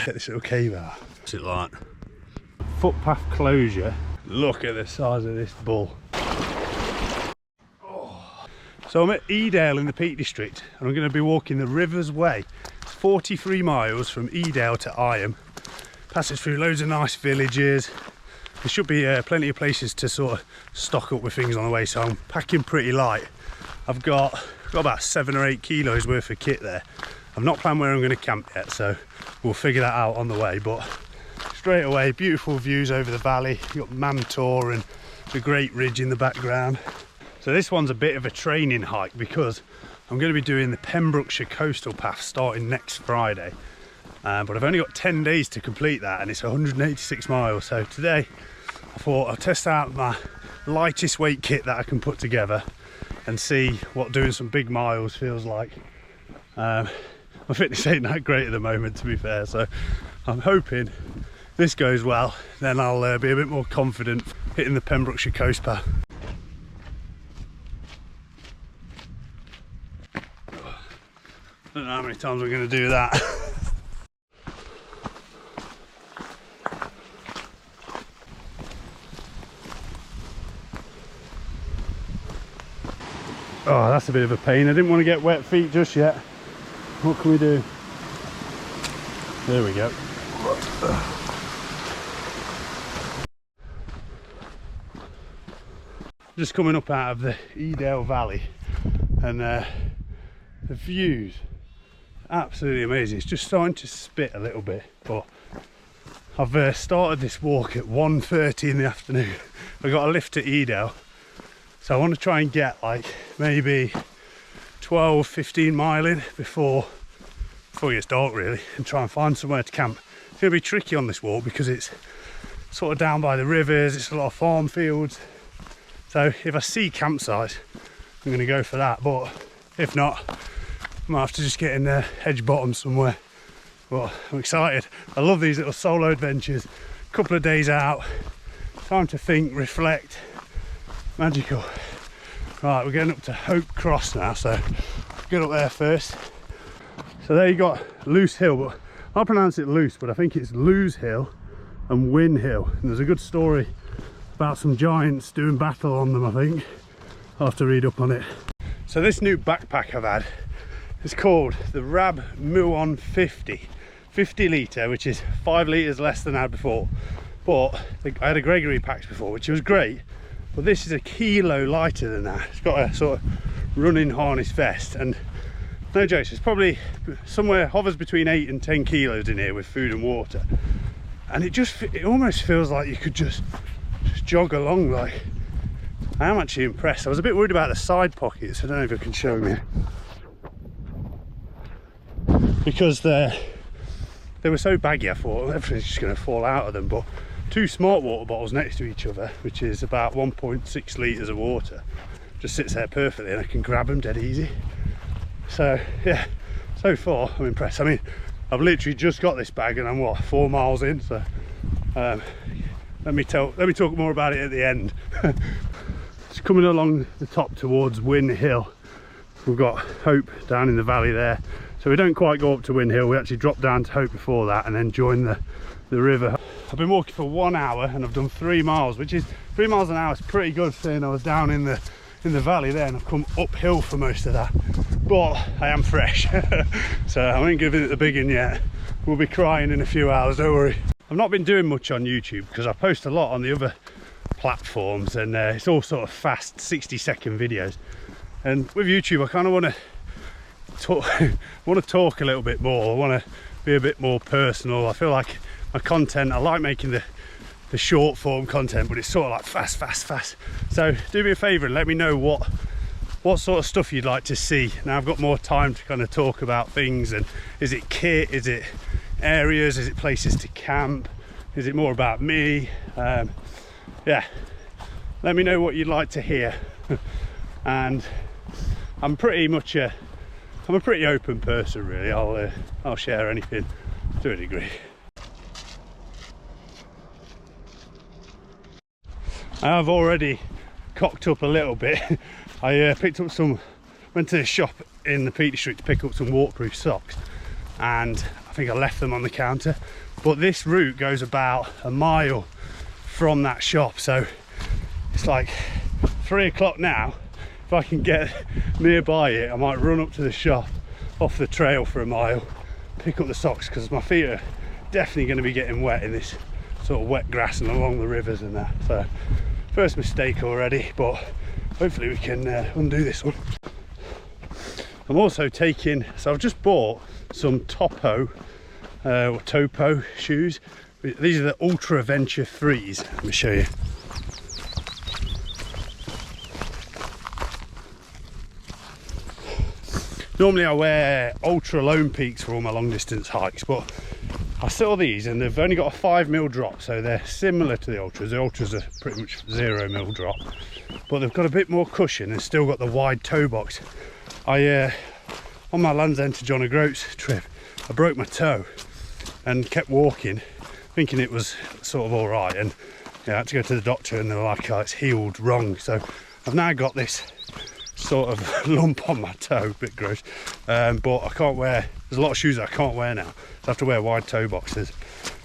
Get this little cave out. What's it like? Footpath closure. Look at the size of this bull. Oh. So I'm at Edale in the Peak District, and I'm going to be walking the River's Way. It's 43 miles from Edale to Ireham. Passes through loads of nice villages. There should be plenty of places to sort of stock up with things on the way, so I'm packing pretty light. I've got about 7 or 8 kilos worth of kit there. I've not planned where I'm going to camp yet, so we'll figure that out on the way. But straight away, beautiful views over the valley. You've got Detour and the Great Ridge in the background. So this one's a bit of a training hike because I'm going to be doing the Pembrokeshire coastal path starting next Friday. But I've only got 10 days to complete that, and it's 186 miles. So today I thought I'll test out my lightest weight kit that I can put together and see what doing some big miles feels like. My fitness ain't that great at the moment, to be fair, so I'm hoping this goes well, then I'll be a bit more confident hitting the Pembrokeshire coast path. I don't know how many times we're going to do that. Oh, that's a bit of a pain. I didn't want to get wet feet just yet. What can we do? There we go. Just coming up out of the Edale Valley, and the views absolutely amazing. It's just starting to spit a little bit, but I've started this walk at 1:30 in the afternoon. I got a lift to Edale, so I want to try and get like maybe 12-15 mile in before it gets dark really, and try and find somewhere to camp. It's going to be tricky on this walk because it's sort of down by the rivers, it's a lot of farm fields, so if I see campsites I'm going to go for that, but if not I might have to just get in the hedge bottom somewhere. But I'm excited. I love these little solo adventures. A couple of days out, time to think, reflect. Magical. Right, we're getting up to Hope Cross now, so get up there first. So there you got Loose Hill, but I'll pronounce it Loose, but I think it's Lose Hill and Win Hill. And there's a good story about some giants doing battle on them, I think. I'll have to read up on it. So this new backpack I've had is called the Rab Muon 50 litre, which is 5 litres less than I had before. But I had a Gregory packs before, which was great, but this is a kilo lighter than that. It's got a sort of running harness vest, and no jokes, it's probably somewhere hovers between 8 and 10 kilos in here with food and water, and it almost feels like you could just jog along. Like, I am actually impressed. I was a bit worried about the side pockets. I don't know if I can show them here, because they were so baggy. I thought everything's just going to fall out of them, but 2 smart water bottles next to each other, which is about 1.6 litres of water, just sits there perfectly, and I can grab them dead easy. So yeah, so far I'm impressed. I mean, I've literally just got this bag and I'm what, 4 miles in, so let me talk more about it at the end. It's coming along the top towards Win Hill. We've got Hope down in the valley there, so we don't quite go up to Win Hill, we actually drop down to Hope before that and then join the river. I've been walking for 1 hour and I've done 3 miles, which is 3 miles an hour. It's pretty good, saying I was down in the valley there and I've come uphill for most of that, but I am fresh. So I ain't giving it the big one yet. We'll be crying in a few hours, don't worry. I've not been doing much on YouTube because I post a lot on the other platforms, and it's all sort of fast 60-second videos, and with YouTube I kind of want to talk a little bit more. I want to be a bit more personal. I feel like my content, I like making the short form content, but it's sort of like fast. So do me a favor and let me know what sort of stuff you'd like to see. Now I've got more time to kind of talk about things, and is it kit, is it areas, is it places to camp, is it more about me? Yeah, let me know what you'd like to hear. And I'm a pretty open person really. I'll share anything to a degree. I've already cocked up a little bit. I went to the shop in the Peak District to pick up some waterproof socks, and I think I left them on the counter. But this route goes about a mile from that shop, so it's like 3 o'clock now. If I can get nearby it, I might run up to the shop off the trail for a mile, pick up the socks, because my feet are definitely going to be getting wet in this sort of wet grass and along the rivers and that. So first mistake already, but hopefully we can undo this one. I'm also taking, so I've just bought some Topo or Topo shoes. These are the Ultra Venture 3s. Let me show you. Normally I wear Ultra Lone Peaks for all my long distance hikes, but I saw these and they've only got a 5mm drop, so they're similar to the Ultras. The Ultras are pretty much 0mm drop, but they've got a bit more cushion and still got the wide toe box. On my Land's End to John O'Groats trip, I broke my toe and kept walking thinking it was sort of all right, and I had to go to the doctor and they were like, oh, it's healed wrong. So I've now got this sort of lump on my toe, a bit gross, but I can't wear, there's a lot of shoes that I can't wear now, so I have to wear wide toe boxes.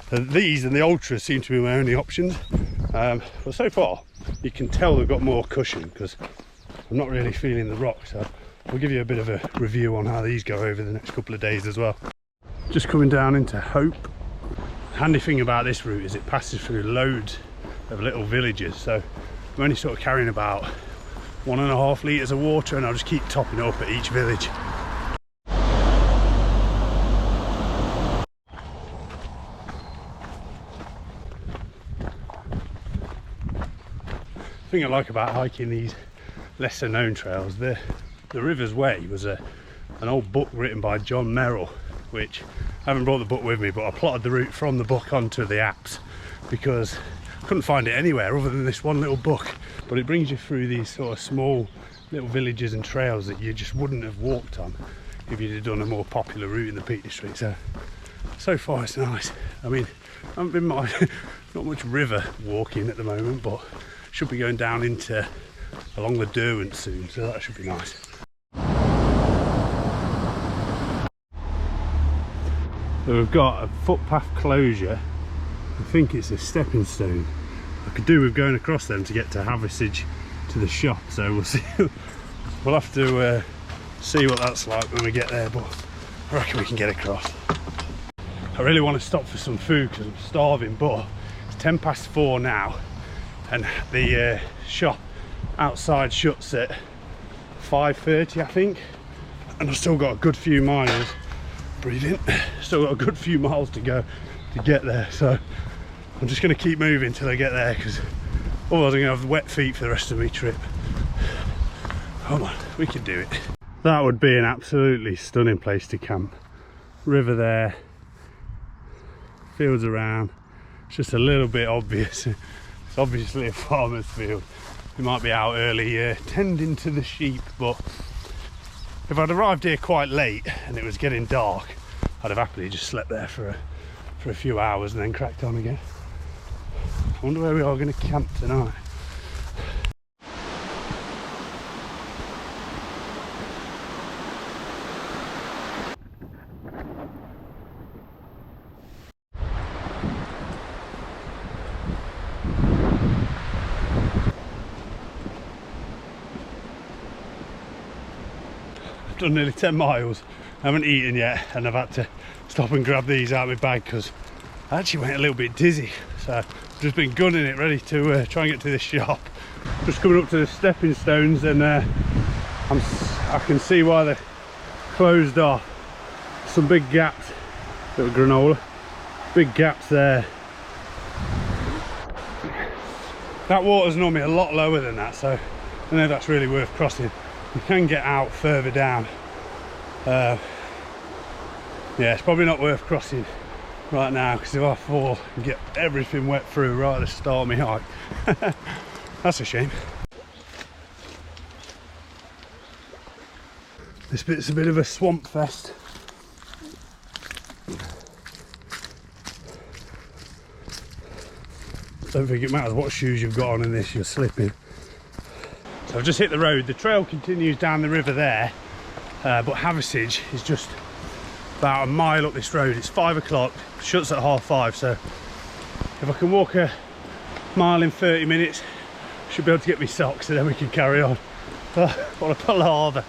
So these and the Ultras seem to be my only options, but so far you can tell they've got more cushion because I'm not really feeling the rock, so I'll give you a bit of a review on how these go over the next couple of days as well. Just coming down into Hope. The handy thing about this route is it passes through loads of little villages, so I'm only sort of carrying about 1.5 litres of water, and I'll just keep topping up at each village. The thing I like about hiking these lesser known trails, the River's Way was an old book written by John Merrill, which I haven't brought the book with me, but I plotted the route from the book onto the apps because I couldn't find it anywhere other than this one little book. But it brings you through these sort of small little villages and trails that you just wouldn't have walked on if you'd have done a more popular route in the Peak District. So far it's nice. I mean, I haven't been not much river walking at the moment, but should be going down into along the Derwent soon, so that should be nice. So we've got a footpath closure. I think it's a stepping stone. I could do with going across them to get to Haversige to the shop, so we'll see. We'll have to see what that's like when we get there, but I reckon we can get across. I really want to stop for some food because I'm starving, but it's 4:10 now and the shop outside shuts at 5:30 I think, and I've still got a good few miles, breathe in, still got a good few miles to go to get there, so I'm just going to keep moving till I get there because otherwise I'm going to have wet feet for the rest of my trip. Come on, we can do it. That would be an absolutely stunning place to camp. River there, fields around. It's just a little bit obvious. It's obviously a farmer's field. We might be out early tending to the sheep, but if I'd arrived here quite late and it was getting dark, I'd have happily just slept there for a few hours and then cracked on again. I wonder where we are going to camp tonight. I've done nearly 10 miles, I haven't eaten yet, and I've had to stop and grab these out of my bag because I actually went a little bit dizzy, so I've just been gunning it ready to try and get to this shop. Just coming up to the stepping stones, and I can see why they're closed off. Some big gaps, little granola, big gaps there. That water's normally a lot lower than that, so I don't know if that's really worth crossing. You can get out further down. Yeah, it's probably not worth crossing right now because if I fall and get everything wet through right at the start of my hike, that's a shame. This bit's a bit of a swamp fest. Don't think it matters what shoes you've got on in this, you're slipping. So I've just hit the road. The trail continues down the river there, but Haversige is just about a mile up this road. It's 5 o'clock, shuts at 5:30, so if I can walk a mile in 30 minutes, I should be able to get me socks and then we can carry on. What a palaver.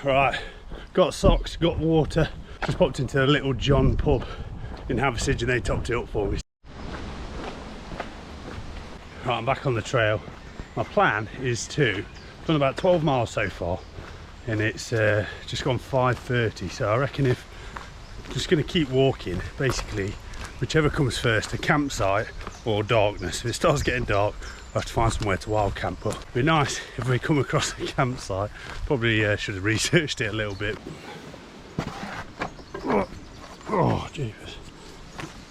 Right, got socks, got water, just popped into a little John pub in Haversidge and they topped it up for me. Right, I'm back on the trail. My plan is to, I've done about 12 miles so far and it's just gone 5:30, so I reckon if I'm just going to keep walking, basically whichever comes first, a campsite or darkness. If it starts getting dark, I have to find somewhere to wild camp, but it'd be nice if we come across a campsite. Probably should have researched it a little bit. Oh, jeepers.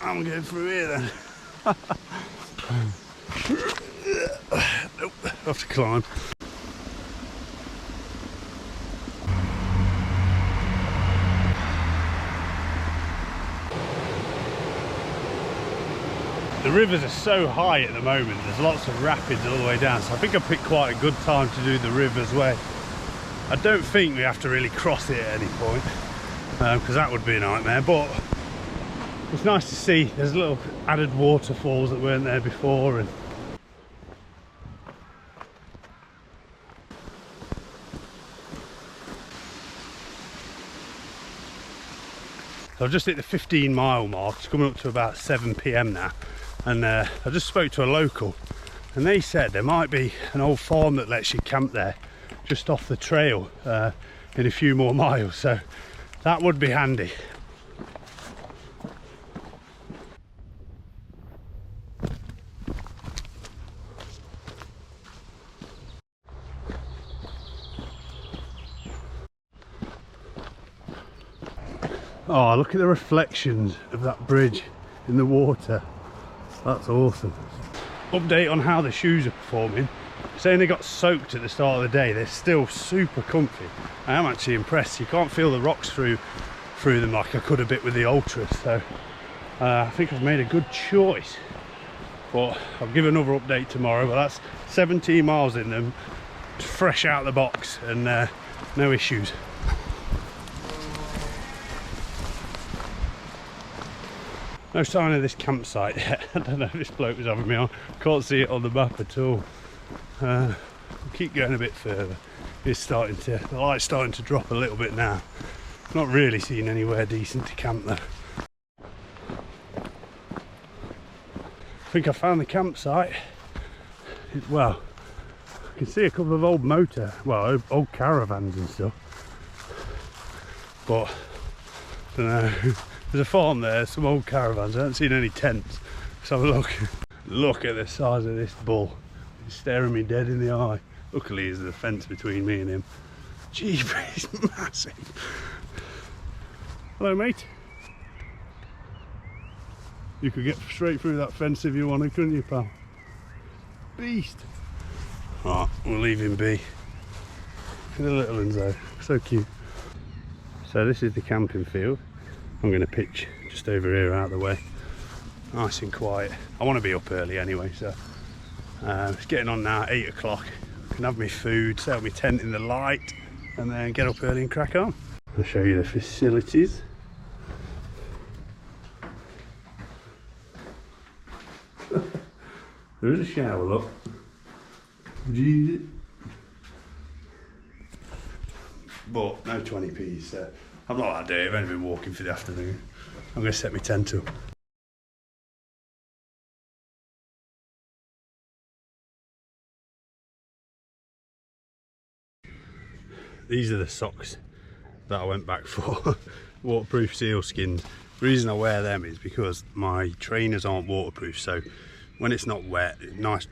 I'm going through here then. Nope, I have to climb. The rivers are so high at the moment, there's lots of rapids all the way down, so I think I picked quite a good time to do the river's way. I don't think we have to really cross it at any point, because that would be a nightmare, but it's nice to see there's little added waterfalls that weren't there before. And so I've just hit the 15-mile mark. It's coming up to about 7 PM now, and I just spoke to a local and they said there might be an old farm that lets you camp there just off the trail in a few more miles, so that would be handy. Oh, look at the reflections of that bridge in the water. That's awesome. Update on how the shoes are performing. Saying they got soaked at the start of the day, they're still super comfy. I am actually impressed. You can't feel the rocks through them like I could a bit with the Ultras, so I think I've made a good choice. But I'll give another update tomorrow. But that's 17 miles in them, fresh out of the box, and no issues. No sign of this campsite yet. I don't know if this bloke was having me on. Can't see it on the map at all. We'll keep going a bit further. It's starting to, the light's starting to drop a little bit now. Not really seeing anywhere decent to camp though. I think I found the campsite. Well, I can see a couple of old old caravans and stuff. But I don't know. There's a farm there, some old caravans. I haven't seen any tents. Let's have a look. Look at the size of this bull. He's staring me dead in the eye. Luckily there's a fence between me and him. Jeez, he's massive. Hello mate. You could get straight through that fence if you wanted, couldn't you, pal? Beast. Right, we'll leave him be. The little ones though, so cute. So this is the camping field. I'm going to pitch just over here out of the way, nice and quiet. I want to be up early anyway, so it's getting on now, 8 o'clock. I can have my food, set up my tent in the light, and then get up early and crack on. I'll show you the facilities. There is a shower, look. Would you use it? But no 20p's, so I'm not that dirty. I've only been walking for the afternoon. I'm going to set my tent up. These are the socks that I went back for. Waterproof sealskins. The reason I wear them is because my trainers aren't waterproof, so when it's not wet, nice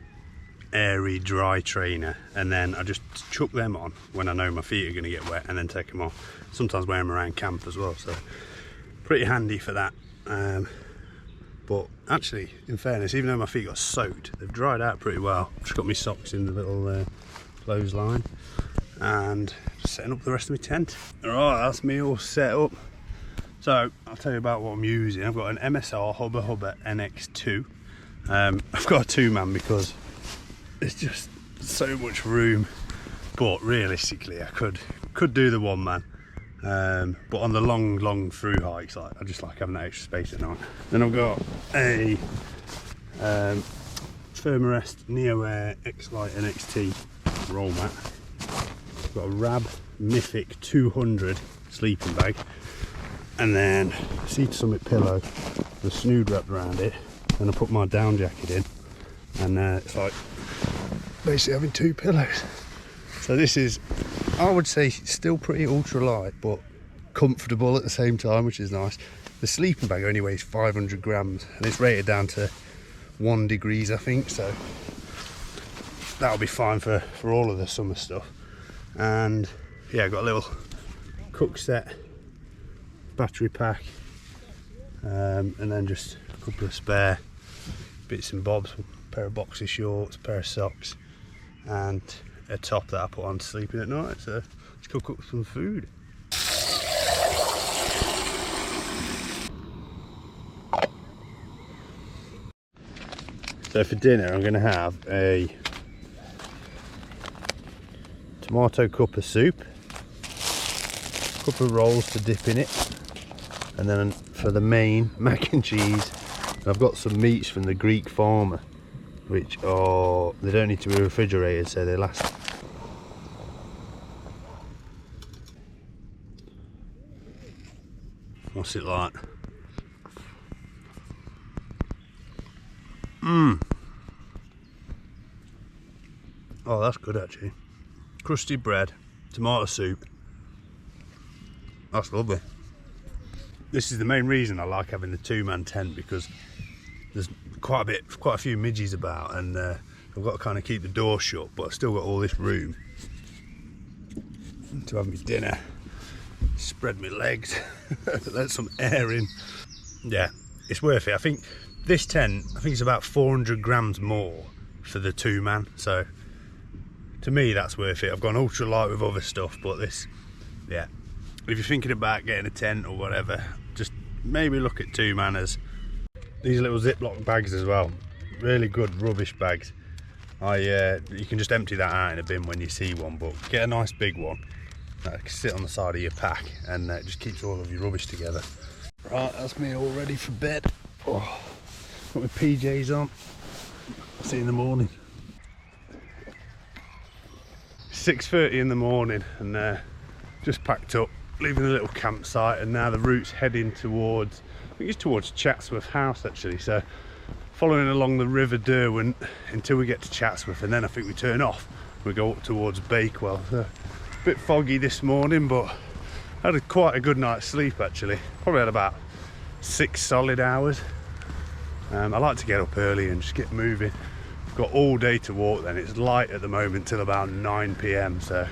airy dry trainer, and then I just chuck them on when I know my feet are going to get wet and then take them off. Sometimes wear them around camp as well, so pretty handy for that. But actually, in fairness, even though my feet got soaked, they've dried out pretty well. I've just got my socks in the little clothesline and just setting up the rest of my tent. Alright, that's me all set up. So I'll tell you about what I'm using. I've got an MSR Hubba Hubba NX2. I've got a two-man because there's just so much room, but realistically I could do the one-man. But on the long through hikes, I just like having that extra space at night. Then I've got a Thermarest Neo Air X-Lite NXT roll mat. I've got a Rab Mythic 200 sleeping bag, and then Sea to Summit pillow, the snood wrapped around it, and I put my down jacket in, and it's like basically having two pillows. So this is, I would say, still pretty ultralight but comfortable at the same time, which is nice. The sleeping bag only weighs 500 grams and it's rated down to 1 degrees, I think, so that'll be fine for all of the summer stuff. And yeah, I've got a little cook set, battery pack, and then just a couple of spare bits and bobs, a pair of boxer shorts, a pair of socks, and a top that I put on sleeping at night. So let's go cook some food. So for dinner I'm going to have a tomato cup of soup, a couple of rolls to dip in it, and then for the main, mac and cheese. I've got some meats from the Greek farmer, which are, they don't need to be refrigerated, so they last. What's it like? Oh, that's good actually. Crusty bread, tomato soup. That's lovely. This is the main reason I like having the two-man tent, because there's quite a few midges about, and I've got to kind of keep the door shut, but I've still got all this room to have my dinner, spread my legs, let some air in. Yeah, it's worth it. I think this tent, it's about 400 grams more for the two-man, so to me that's worth it. I've gone ultra light with other stuff, but this, yeah, if you're thinking about getting a tent or whatever, just maybe look at two-manners. These little Ziploc bags as well, really good rubbish bags. You can just empty that out in a bin when you see one, but get a nice big one that can sit on the side of your pack, and it just keeps all of your rubbish together. Right, that's me all ready for bed. Oh, got my PJs on. I'll see you in the morning. 6:30 in the morning, and just packed up, leaving the little campsite, and now the route's heading towards, I think it's towards Chatsworth House actually, so following along the River Derwent until we get to Chatsworth, and then I think we turn off, we go up towards Bakewell. So, a bit foggy this morning, but I had quite a good night's sleep actually. Probably had about 6 solid hours. I like to get up early and just get moving. Got all day to walk then. It's light at the moment till about 9 PM, so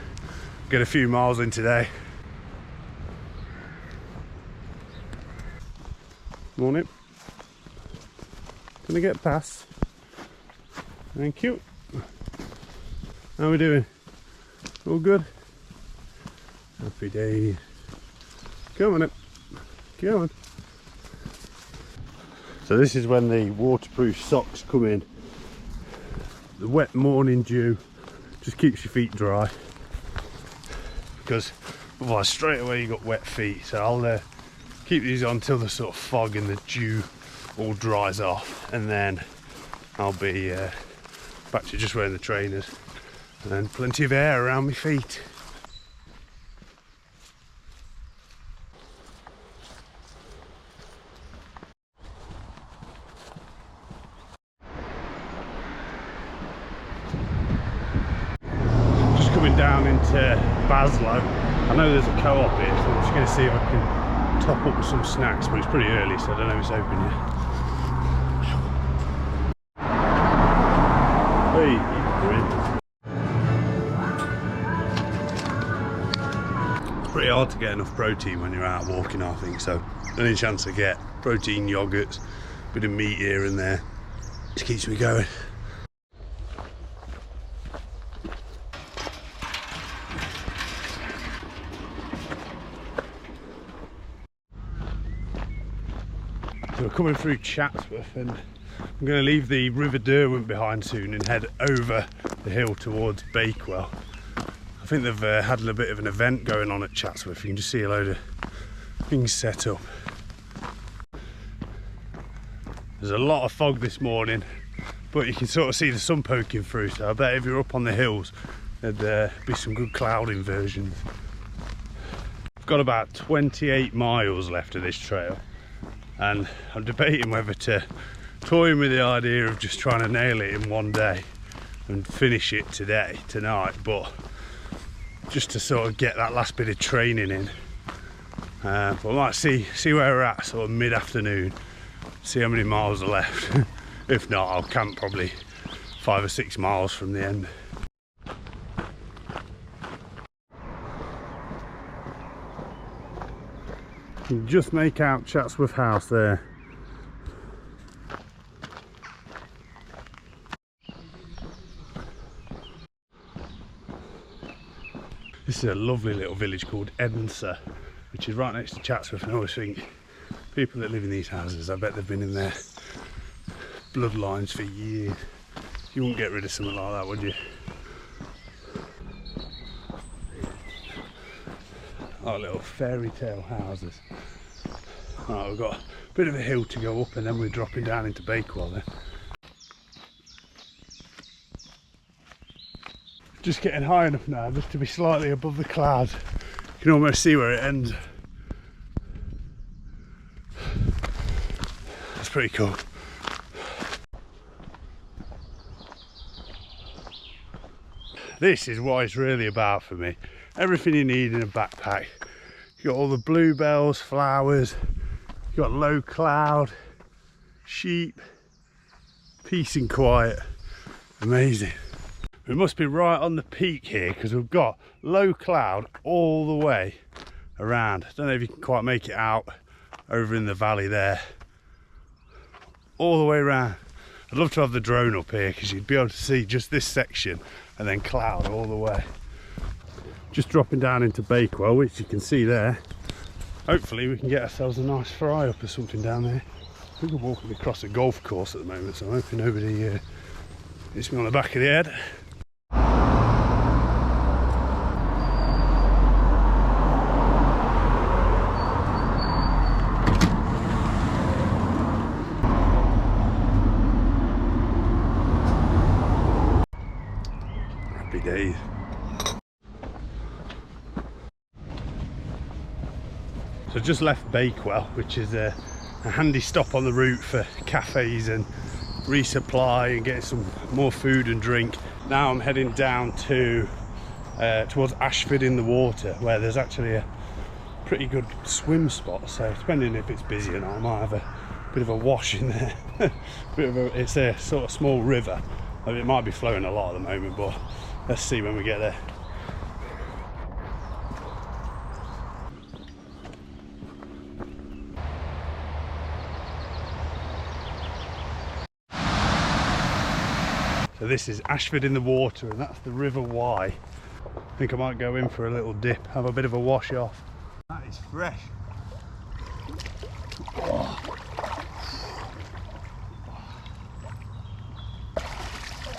get a few miles in today. Morning. Can I get past? Thank you. How are we doing? All good? Happy days. Come on up. Come on. So this is when the waterproof socks come in. The wet morning dew just keeps your feet dry, because otherwise straight away you got wet feet. So I'll keep these on till the sort of fog and the dew all dries off, and then I'll be back to just wearing the trainers and plenty of air around my feet. Down into Baslow. I know there's a co-op here, so I'm just going to see if I can top up with some snacks, but it's pretty early, so I don't know if it's open yet. Hey, pretty hard to get enough protein when you're out walking, I think, so any chance I get protein yogurts, bit of meat here and there, just keeps me going. So we're coming through Chatsworth, and I'm going to leave the River Derwent behind soon and head over the hill towards Bakewell. I think they've had a bit of an event going on at Chatsworth. You can just see a load of things set up. There's a lot of fog this morning, but you can sort of see the sun poking through, so I bet if you're up on the hills there'd be some good cloud inversions. I've got about 28 miles left of this trail, and I'm debating whether to toy with the idea of just trying to nail it in one day and finish it tonight, but just to sort of get that last bit of training in. But I might see where we're at sort of mid-afternoon, see how many miles are left. If not, I'll camp probably 5 or 6 miles from the end. You can just make out Chatsworth House there. This is a lovely little village called Edensor, which is right next to Chatsworth, and I always think people that live in these houses, I bet they've been in their bloodlines for years. You wouldn't get rid of something like that, would you? Oh, little fairy tale houses. Right, we've got a bit of a hill to go up, and then we're dropping down into Bakewell then. Just getting high enough now just to be slightly above the clouds. You can almost see where it ends. That's pretty cool. This is what it's really about for me. Everything you need in a backpack. You got all the bluebells, flowers, you got low cloud, sheep, peace and quiet. Amazing. We must be right on the peak here because we've got low cloud all the way around. I don't know if you can quite make it out over in the valley there. All the way around. I'd love to have the drone up here because you'd be able to see just this section and then cloud all the way. Just dropping down into Bakewell, which you can see there. Hopefully we can get ourselves a nice fry up or something down there. I think we're walking across a golf course at the moment, so I'm hoping nobody hits me on the back of the head. Happy days. So just left Bakewell, which is a handy stop on the route for cafes and resupply and getting some more food and drink. Now I'm heading down to towards Ashford in the Water, where there's actually a pretty good swim spot, so depending if it's busy or not, I might have a bit of a wash in there. It's a sort of small river. I mean, it might be flowing a lot at the moment, but let's see when we get there. So this is Ashford in the Water, and that's the River Wye. I think I might go in for a little dip, have a bit of a wash off. That is fresh.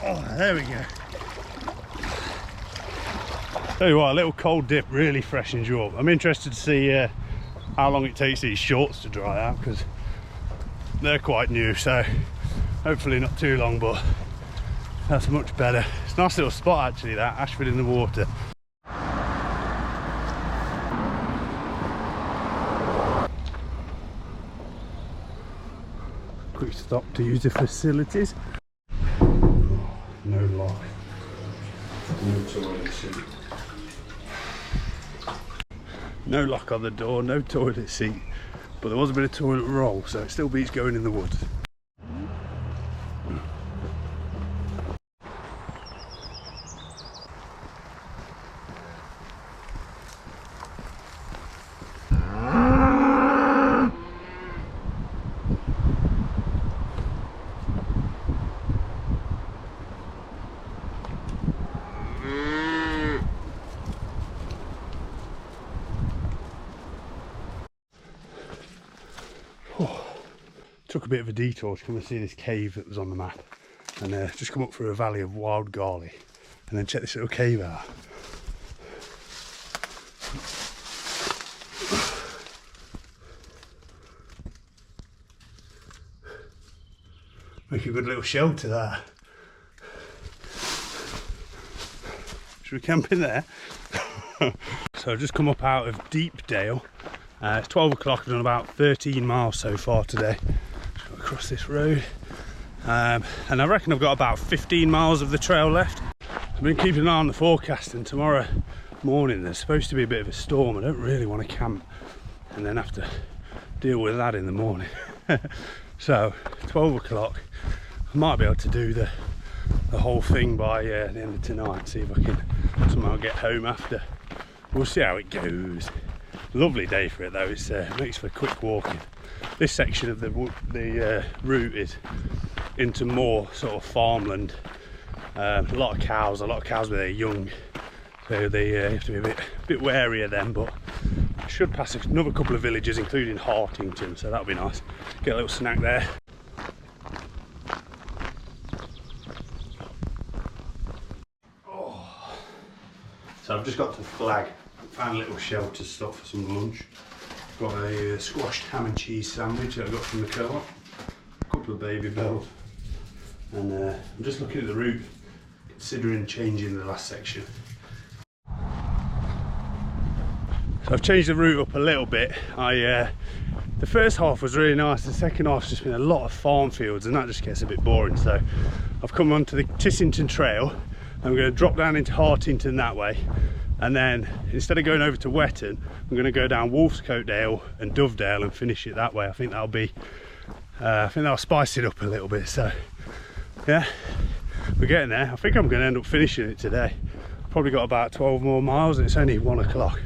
Oh, there we go. Tell you what, a little cold dip really freshens you up. I'm interested to see how long it takes these shorts to dry out, because they're quite new, so hopefully not too long, but that's much better. It's a nice little spot actually, that Ashford in the Water. Quick stop to use the facilities. No lock. No toilet seat. No lock on the door, no toilet seat. But there was a bit of toilet roll, so it still beats going in the woods. took a bit of a detour to come and see this cave that was on the map, and just come up through a valley of wild garlic and then check this little cave out. Make a good little shelter there. Should we camp in there? So I've just come up out of Deepdale. It's 12 o'clock. I've done about 13 miles so far today. Just got across this road. And I reckon I've got about 15 miles of the trail left. I've been keeping an eye on the forecast, and tomorrow morning there's supposed to be a bit of a storm. I don't really want to camp and then have to deal with that in the morning. So 12 o'clock, I might be able to do the whole thing by the end of tonight, see if I can somehow get home after. We'll see how it goes. Lovely day for it though. It's makes for quick walking. This section of the route is into more sort of farmland. A lot of cows when they're young, so they have to be a bit wary of them, but I should pass another couple of villages including Hartington, so that'll be nice. Get a little snack there. Oh. So I've just got to Flag, found a little shelter stop for some lunch. Got a squashed ham and cheese sandwich that I got from the co-op, a couple of baby bells, and I'm just looking at the route, considering changing the last section. So I've changed the route up a little bit. The first half was really nice, the second half's just been a lot of farm fields, and that just gets a bit boring. So I've come onto the Tissington Trail, and I'm going to drop down into Hartington that way, and then instead of going over to Wetton, I'm going to go down Wolfscote and Dovedale and finish it that way. I think that'll be, I think that'll spice it up a little bit. So yeah, we're getting there. I think I'm going to end up finishing it today. Probably got about 12 more miles, and it's only 1 o'clock.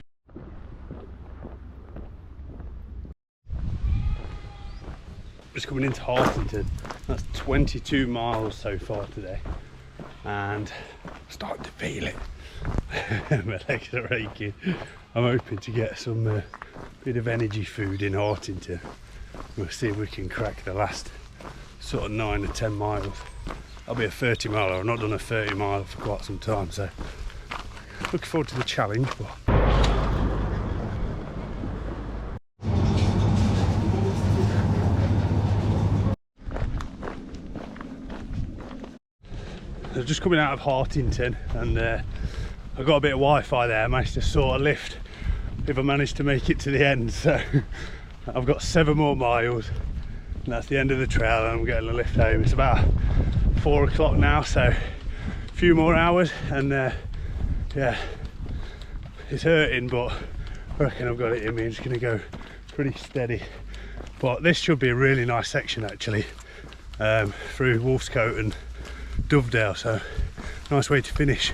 Just coming into Hartington. That's 22 miles so far today, and I'm starting to feel it. My legs are aching. I'm hoping to get some bit of energy food in Hartington. We'll see if we can crack the last sort of 9 or 10 miles. I'll be a 30 miler. I've not done a 30 miler for quite some time, so looking forward to the challenge. But I was just coming out of Hartington, and I got a bit of Wi-Fi there. I managed to sort of lift if I managed to make it to the end. So I've got 7 more miles, and that's the end of the trail, and I'm getting a lift home. It's about 4 o'clock now, so a few more hours, and yeah, it's hurting, but I reckon I've got it in me. I'm just going to go pretty steady. But this should be a really nice section actually, through Wolfscote and Dovedale, so nice way to finish.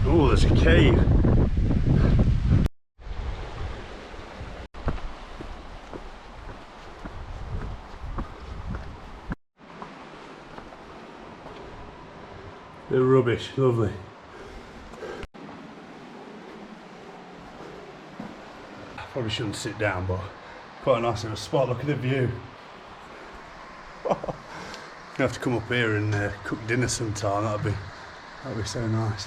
Oh, there's a cave. They're rubbish, lovely. I probably shouldn't sit down, but quite a nice little spot. Look at the view. You have to come up here and cook dinner sometime. That'd be so nice.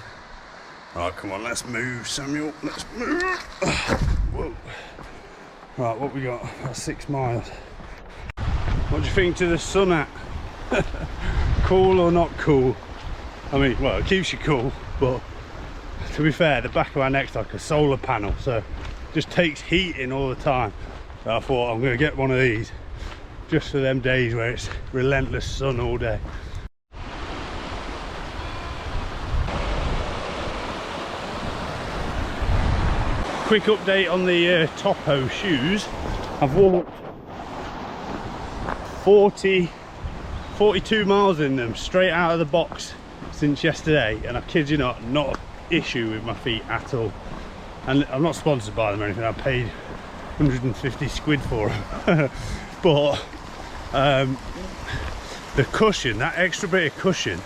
Right, come on, let's move, Samuel. Let's move. Whoa. Right, what we got? About 6 miles. What do you think to the sun at? Cool or not cool? I mean, well, it keeps you cool, but to be fair, the back of my neck's like a solar panel, so it just takes heat in all the time. So I thought I'm going to get one of these just for them days where it's relentless sun all day. Quick update on the Topo shoes. I've walked 42 miles in them straight out of the box since yesterday, and I kid you not an issue with my feet at all. And I'm not sponsored by them or anything. I paid 150 squid for them. But the cushion, that extra bit of cushion,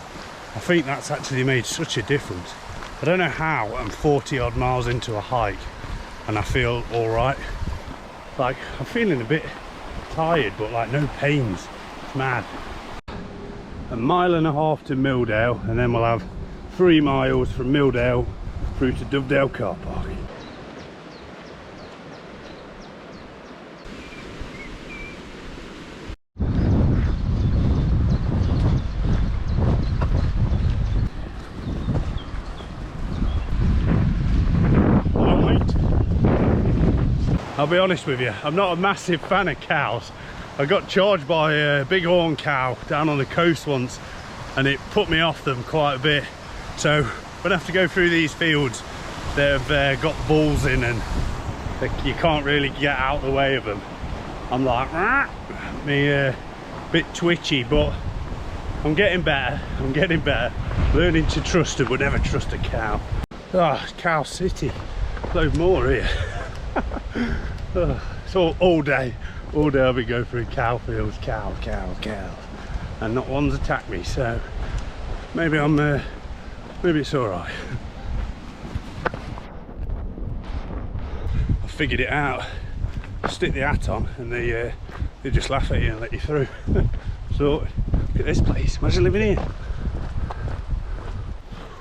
I think that's actually made such a difference. I don't know how I'm 40 odd miles into a hike and I feel all right. Like, I'm feeling a bit tired, but like no pains. It's mad. A mile and a half to Milldale, and then we'll have 3 miles from Milldale through to Dovedale car park. I'll be honest with you, I'm not a massive fan of cows. I got charged by a big horn cow down on the coast once, and it put me off them quite a bit. So when I have to go through these fields, they've got balls in and you can't really get out of the way of them. I'm like, me bit twitchy, but I'm getting better. I'm getting better. Learning to trust them, but never trust a cow. Ah, oh, Cow City. Load more here. So all day I'll be going through cow fields, cow, and not one's attacked me, so maybe maybe it's all right. I figured it out. Stick the hat on and they just laugh at you and let you through. So look at this place, imagine living here.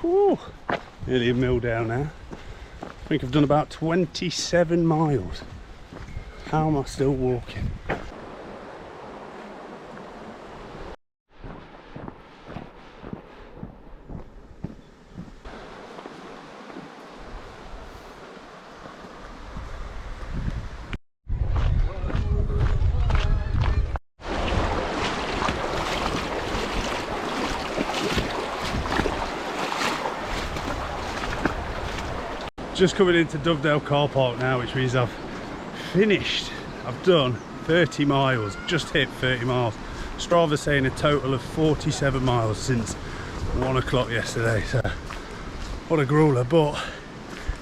Whew. Nearly a mile down now. I think I've done about 27 miles. How am I still walking? Just coming into Dovedale car park now, which means I've finished. I've done 30 miles, just hit 30 miles. Strava saying a total of 47 miles since 1 o'clock yesterday. So what a grueler, but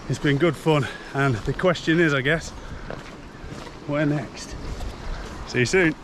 it's been good fun. And the question is, I guess, where next? See you soon.